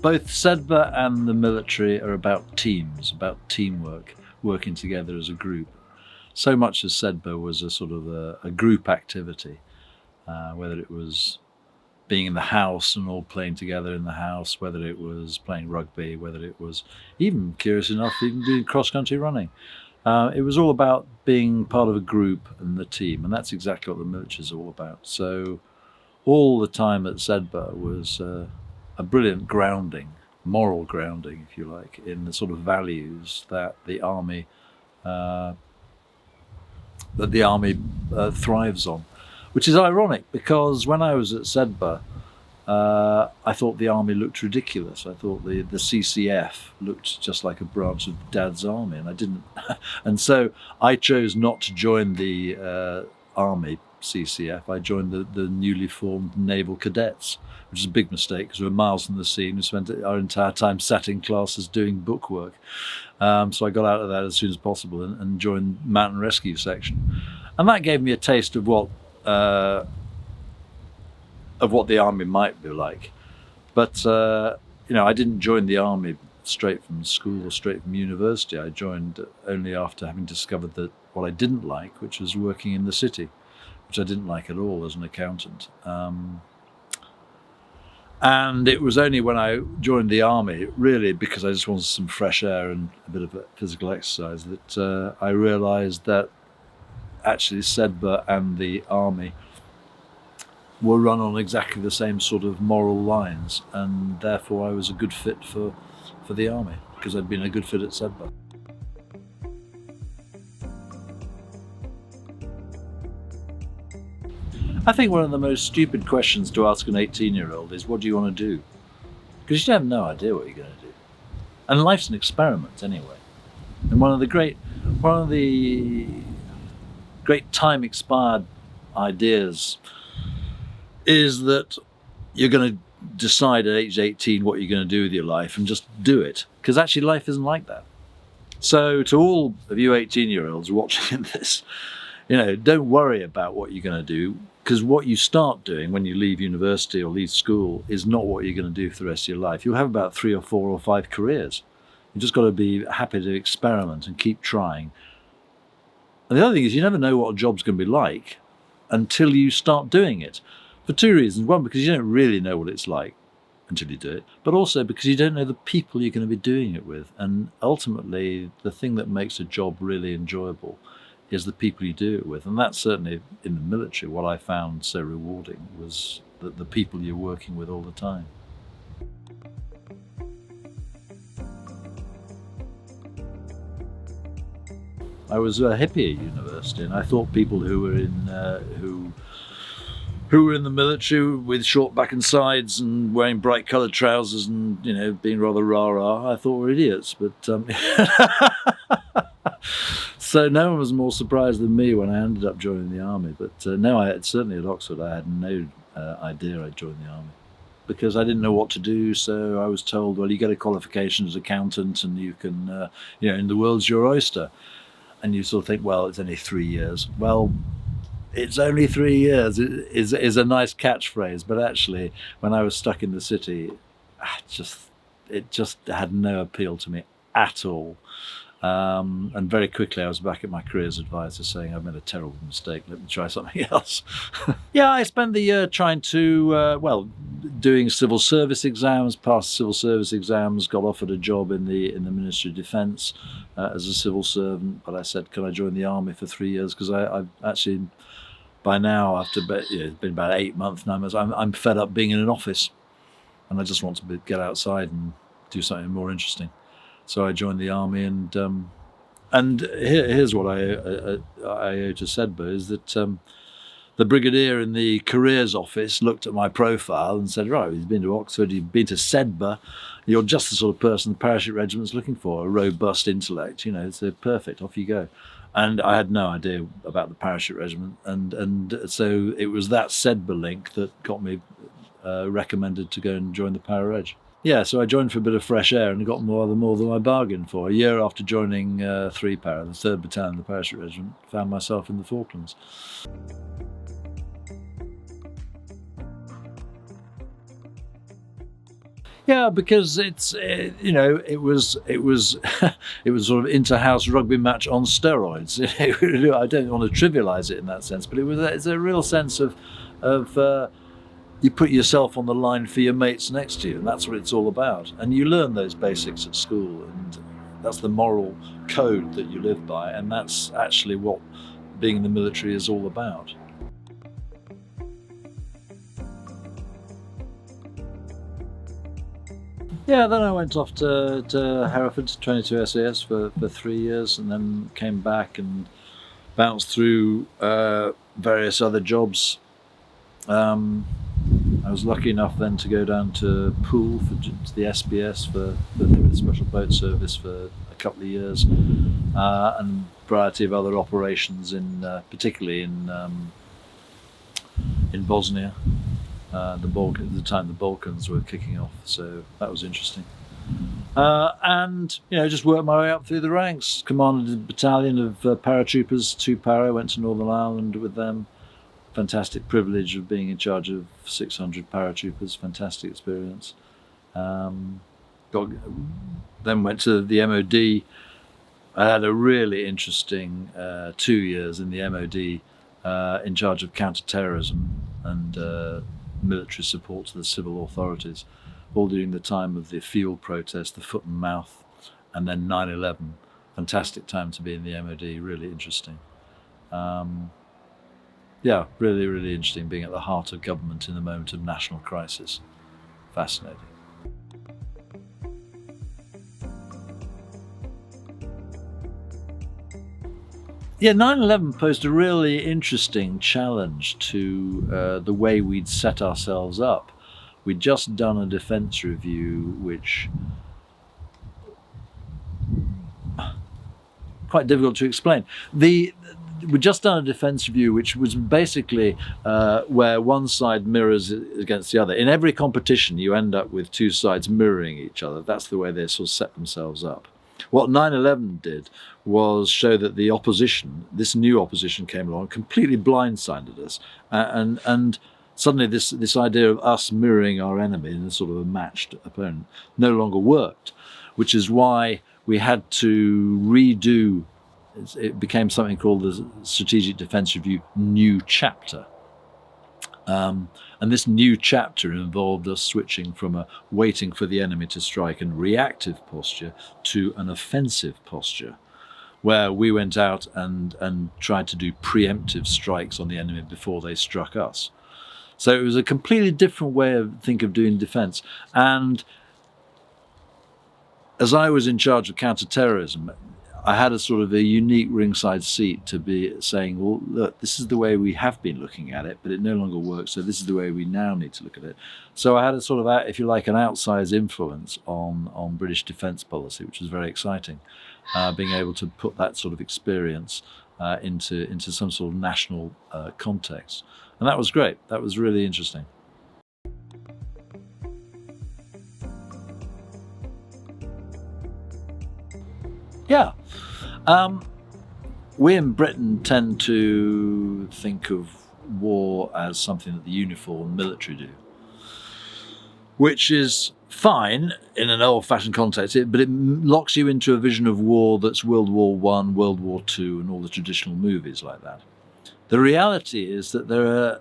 both Sedber and the military are about teams, about teamwork, working together as a group. So much as Sedber was a sort of a group activity, whether it was being in the house and all playing together in the house, whether it was playing rugby, whether it was even, curious enough, even doing cross-country running. It was all about being part of a group and the team, and that's exactly what the military is all about. So all the time at Sedber was a brilliant grounding, moral grounding, if you like, in the sort of values that the army thrives on. Which is ironic, because when I was at Sedber, I thought the army looked ridiculous. I thought the CCF looked just like a branch of Dad's army, and I didn't. And so I chose not to join the army CCF. I joined the newly formed Naval Cadets, which is a big mistake because we were miles from the scene. We spent our entire time sat in classes doing bookwork. So I got out of that as soon as possible and joined Mountain Rescue Section. And that gave me a taste of what the army might be like. But I didn't join the army straight from school or straight from university. I joined only after having discovered that what I didn't like, which was working in the city, which I didn't like at all as an accountant. And it was only when I joined the army, really because I just wanted some fresh air and a bit of a physical exercise, that I realised that actually Sedber and the army were run on exactly the same sort of moral lines, and therefore I was a good fit for the army, because I'd been a good fit at Sedber. I think one of the most stupid questions to ask an 18-year-old is, what do you want to do? Because you have no idea what you're going to do. And life's an experiment anyway. And one of the great time-expired ideas is that you're going to decide at age 18 what you're going to do with your life and just do it. Because actually life isn't like that. So to all of you 18-year-olds watching this, don't worry about what you're going to do, because what you start doing when you leave university or leave school is not what you're going to do for the rest of your life. You'll have about 3 or 4 or 5 careers. You've just got to be happy to experiment and keep trying. And the other thing is, you never know what a job's going to be like until you start doing it. For 2 reasons. One, because you don't really know what it's like until you do it, but also because you don't know the people you're going to be doing it with. And ultimately, the thing that makes a job really enjoyable is the people you do it with. And that's certainly in the military what I found so rewarding, was that the people you're working with all the time. I was a hippie at university, and I thought people who were in the military with short back and sides and wearing bright coloured trousers and being rather rah-rah, I thought were idiots. But so no one was more surprised than me when I ended up joining the army. But no, certainly at Oxford I had no idea I'd join the army, because I didn't know what to do. So I was told, well, you get a qualification as accountant and you can, and the world's your oyster. And you sort of think, well, it's only 3 years. Well, it's only 3 years is a nice catchphrase, but actually, when I was stuck in the city, it just had no appeal to me at all. And very quickly I was back at my careers advisor saying, I've made a terrible mistake, let me try something else. Yeah, I spent the year trying to, doing civil service exams, passed civil service exams, got offered a job in the Ministry of Defence as a civil servant, but I said, can I join the army for 3 years? Because I've actually, by now, after it's been about 8 months now, I'm fed up being in an office, and I just want to get outside and do something more interesting. So I joined the army, and here's what I owe to Sedber, is that the brigadier in the careers office looked at my profile and said, right, you've been to Oxford, you've been to Sedber, you're just the sort of person the parachute regiment's looking for, a robust intellect, so perfect, off you go. And I had no idea about the parachute regiment, and so it was that Sedber link that got me recommended to go and join the Para Reg. Yeah, so I joined for a bit of fresh air and got more than I bargained for. A year after joining 3 Para, the 3rd Battalion, the Parachute Regiment, found myself in the Falklands. Yeah, because it's it was it was sort of inter-house rugby match on steroids. I don't want to trivialise it in that sense, but it's a real sense of you put yourself on the line for your mates next to you, and that's what it's all about. And you learn those basics at school, and that's the moral code that you live by, and that's actually what being in the military is all about. Yeah, then I went off to Hereford, 22 SAS for 3 years, and then came back and bounced through various other jobs. I was lucky enough then to go down to Poole to the SBS for the Special Boat Service for a couple of years, and a variety of other operations particularly in Bosnia. At the time the Balkans were kicking off, so that was interesting. And just worked my way up through the ranks. Commanded a battalion of paratroopers, 2 para. Went to Northern Ireland with them. Fantastic privilege of being in charge of 600 paratroopers. Fantastic experience. Then went to the MOD. I had a really interesting 2 years in the MOD, in charge of counter-terrorism and military support to the civil authorities, all during the time of the field protest, the foot and mouth, and then 9/11. Fantastic time to be in the MOD, really interesting. Yeah, really, really interesting being at the heart of government in the moment of national crisis. Fascinating. Yeah, 9/11 posed a really interesting challenge to the way we'd set ourselves up. We'd just done a defence review, which quite difficult to explain. We'd just done a defence review, which was basically where one side mirrors against the other. In every competition, you end up with 2 sides mirroring each other. That's the way they sort of set themselves up. What 9/11 did was show that the opposition, this new opposition came along, completely blindsided us, and suddenly this idea of us mirroring our enemy in a sort of a matched opponent no longer worked, which is why we had to redo. It became something called the Strategic Defence Review New Chapter. And this new chapter involved us switching from a waiting for the enemy to strike and reactive posture to an offensive posture, where we went out and tried to do preemptive strikes on the enemy before they struck us. So it was a completely different way of doing defence. And as I was in charge of counter-terrorism, I had a sort of a unique ringside seat to be saying, well, look, this is the way we have been looking at it, but it no longer works, so this is the way we now need to look at it. So I had a sort of, if you like, an outsized influence on British defence policy, which was very exciting, being able to put that sort of experience into some sort of national context. And that was great. That was really interesting. Yeah. We in Britain tend to think of war as something that the uniformed military do, which is fine in an old-fashioned context, but it locks you into a vision of war that's World War I, World War II, and all the traditional movies like that. The reality is that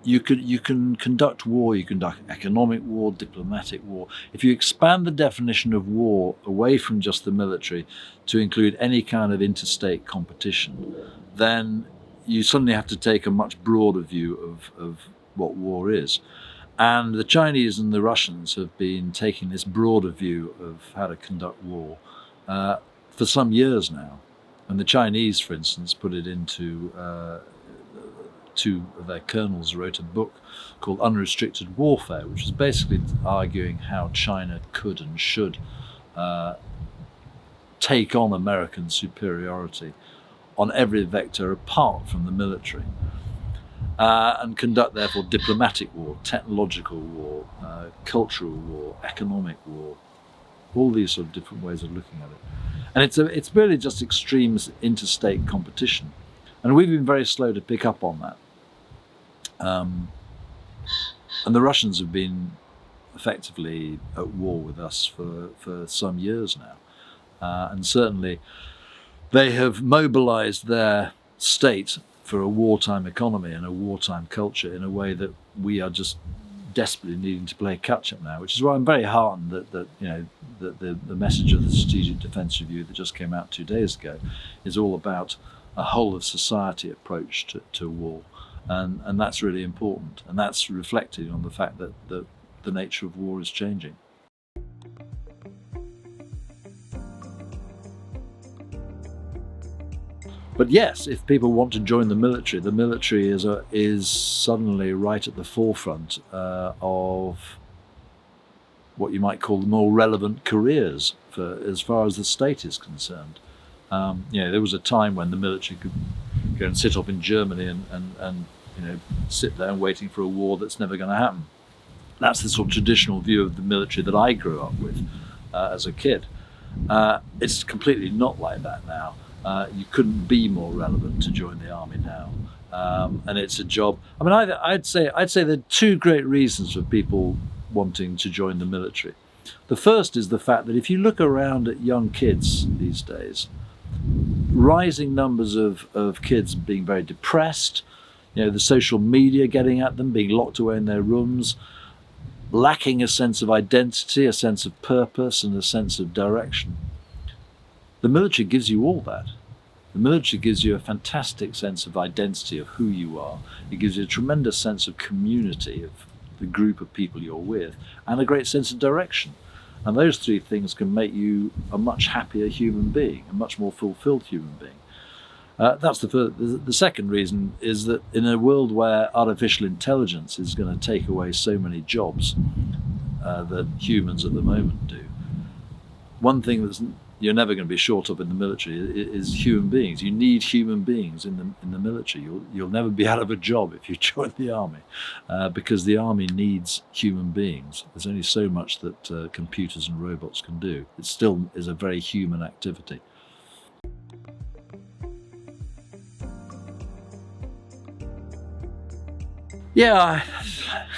you can conduct war, you can conduct economic war, diplomatic war. If you expand the definition of war away from just the military to include any kind of interstate competition, then you suddenly have to take a much broader view of what war is. And the Chinese and the Russians have been taking this broader view of how to conduct war for some years now. And the Chinese, for instance, put it into 2 of their colonels wrote a book called Unrestricted Warfare, which is basically arguing how China could and should take on American superiority on every vector apart from the military, and conduct, therefore, diplomatic war, technological war, cultural war, economic war, all these sort of different ways of looking at it. And it's really just extreme interstate competition. And we've been very slow to pick up on that. And the Russians have been effectively at war with us for some years now. And certainly they have mobilized their state for a wartime economy and a wartime culture in a way that we are just desperately needing to play catch up now, which is why I'm very heartened that the message of the Strategic Defence Review that just came out 2 days ago is all about a whole of society approach to war, and that's really important, and that's reflecting on the fact that the nature of war is changing. But yes, if people want to join the military is suddenly right at the forefront of what you might call the more relevant careers for as far as the state is concerned. There was a time when the military could go and sit up in Germany and sit there waiting for a war that's never going to happen. That's the sort of traditional view of the military that I grew up with as a kid. It's completely not like that now. You couldn't be more relevant to join the army now, and it's a job. I mean, I'd say there are two great reasons for people wanting to join the military. The first is the fact that if you look around at young kids these days, rising numbers of kids being very depressed, the social media getting at them, being locked away in their rooms, lacking a sense of identity, a sense of purpose, and a sense of direction. The military gives you all that. The military gives you a fantastic sense of identity of who you are. It gives you a tremendous sense of community, of the group of people you're with, and a great sense of direction. And those three things can make you a much happier human being, a much more fulfilled human being. That's the first. The second reason is that in a world where artificial intelligence is going to take away so many jobs that humans at the moment do, one thing that's you're never going to be short of in the military is human beings. You need human beings in the military. You'll never be out of a job if you join the army, because the army needs human beings. There's only so much that computers and robots can do. It still is a very human activity. Yeah,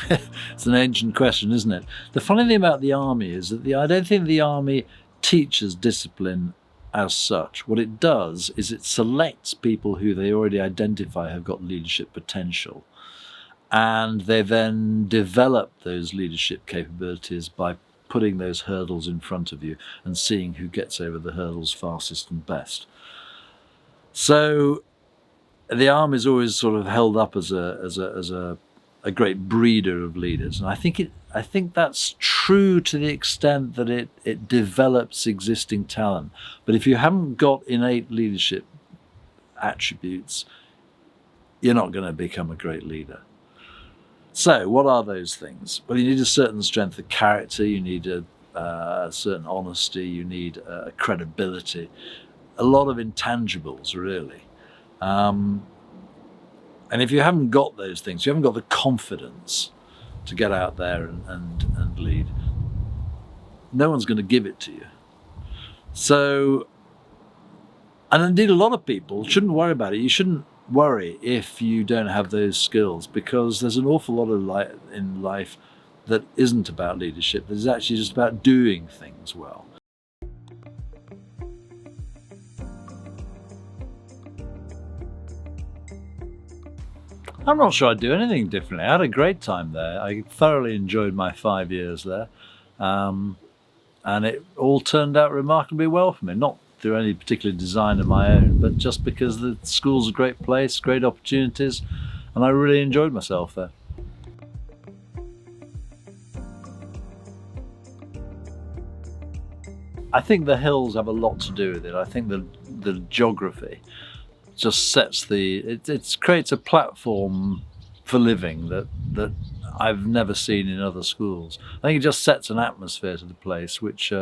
it's an ancient question, isn't it? The funny thing about the army is that I don't think the army teaches discipline as such. What it does is it selects people who they already identify have got leadership potential, and they then develop those leadership capabilities by putting those hurdles in front of you and seeing who gets over the hurdles fastest and best. So the army is always sort of held up as a great breeder of leaders, and I think that's true to the extent that it develops existing talent. But if you haven't got innate leadership attributes, you're not going to become a great leader. So what are those things? Well, you need a certain strength of character, you need a certain honesty, you need credibility, a lot of intangibles, really. And if you haven't got those things, you haven't got the confidence to get out there and lead, no one's going to give it to you. So, and indeed a lot of people shouldn't worry about it. You shouldn't worry if you don't have those skills, because there's an awful lot of in life that isn't about leadership, that is actually just about doing things well. I'm not sure I'd do anything differently. I had a great time there. I thoroughly enjoyed my 5 years there. And it all turned out remarkably well for me, not through any particular design of my own, but just because the school's a great place, great opportunities, and I really enjoyed myself there. I think the hills have a lot to do with it. I think the geography just sets it creates a platform for living that I've never seen in other schools. I think it just sets an atmosphere to the place which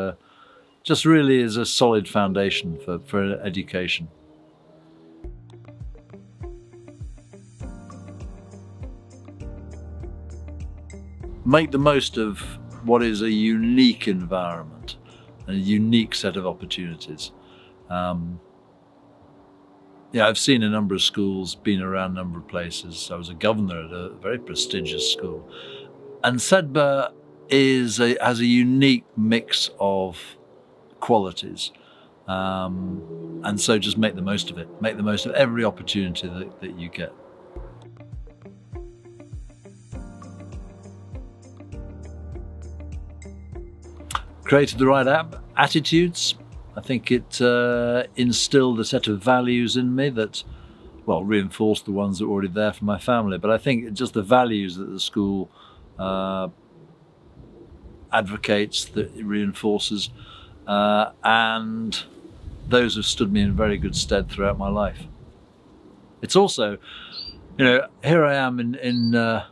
just really is a solid foundation for education. Make the most of what is a unique environment and a unique set of opportunities. I've seen a number of schools, been around a number of places. I was a governor at a very prestigious school. And Sedbergh has a unique mix of qualities, and so just make the most of it. Make the most of every opportunity that you get. Created the right attitudes. I think it instilled a set of values in me that, well, reinforced the ones that were already there for my family. But I think just the values that the school advocates, that it reinforces, and those have stood me in very good stead throughout my life. It's also, here I am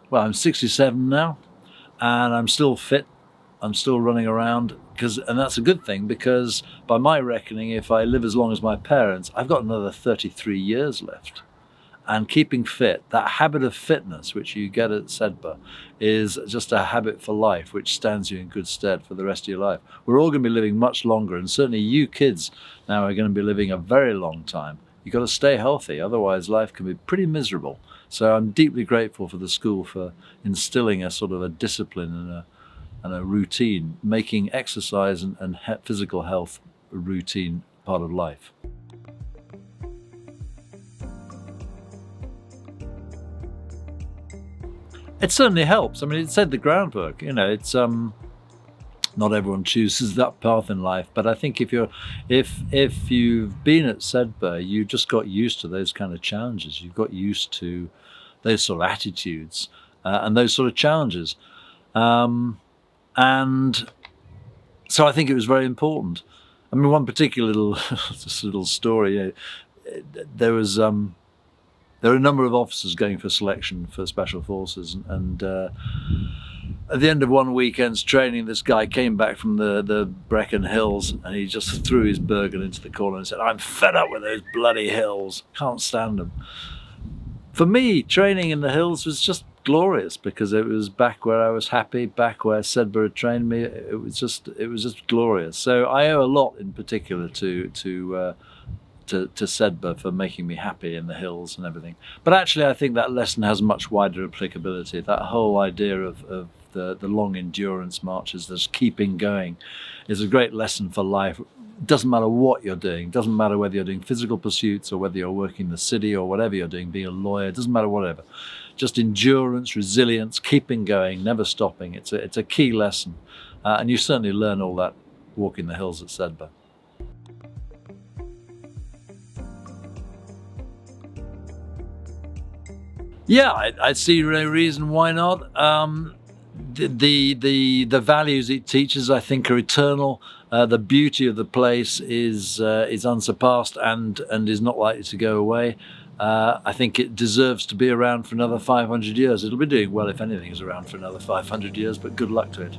well, I'm 67 now, and I'm still fit. I'm still running around, and that's a good thing, because by my reckoning, if I live as long as my parents, I've got another 33 years left. And keeping fit, that habit of fitness which you get at Sedbergh, is just a habit for life, which stands you in good stead for the rest of your life. We're all going to be living much longer, and certainly you kids now are going to be living a very long time. You've got to stay healthy, otherwise life can be pretty miserable. So I'm deeply grateful for the school for instilling a sort of a discipline and a routine, making exercise and physical health a routine part of life. It certainly helps. I mean, it set the groundwork. It's not everyone chooses that path in life, but I think if you've been at Sedbergh, you just got used to those kind of challenges. You've got used to those sort of attitudes and those sort of challenges, and so I think it was very important. I mean, one particular little story. There were a number of officers going for selection for Special Forces, and at the end of one weekend's training, this guy came back from the Brecon Hills, and he just threw his Bergen into the corner and said, "I'm fed up with those bloody hills, can't stand them." For me, training in the hills was just glorious, because it was back where I was happy, back where Sedbergh had trained me. It was just glorious. So I owe a lot, in particular, to Sedbergh for making me happy in the hills and everything. But actually, I think that lesson has much wider applicability. That whole idea of the long endurance marches, this keeping going, is a great lesson for life. It doesn't matter what you're doing. It doesn't matter whether you're doing physical pursuits or whether you're working in the city or whatever you're doing, being a lawyer. It doesn't matter whatever. Just endurance, resilience, keeping going, never stopping. It's a key lesson, and you certainly learn all that walking the hills at Sedbergh. Yeah, I see no reason why not. The values it teaches, I think, are eternal. The beauty of the place is unsurpassed and is not likely to go away. I think it deserves to be around for another 500 years. It'll be doing well if anything is around for another 500 years, but good luck to it.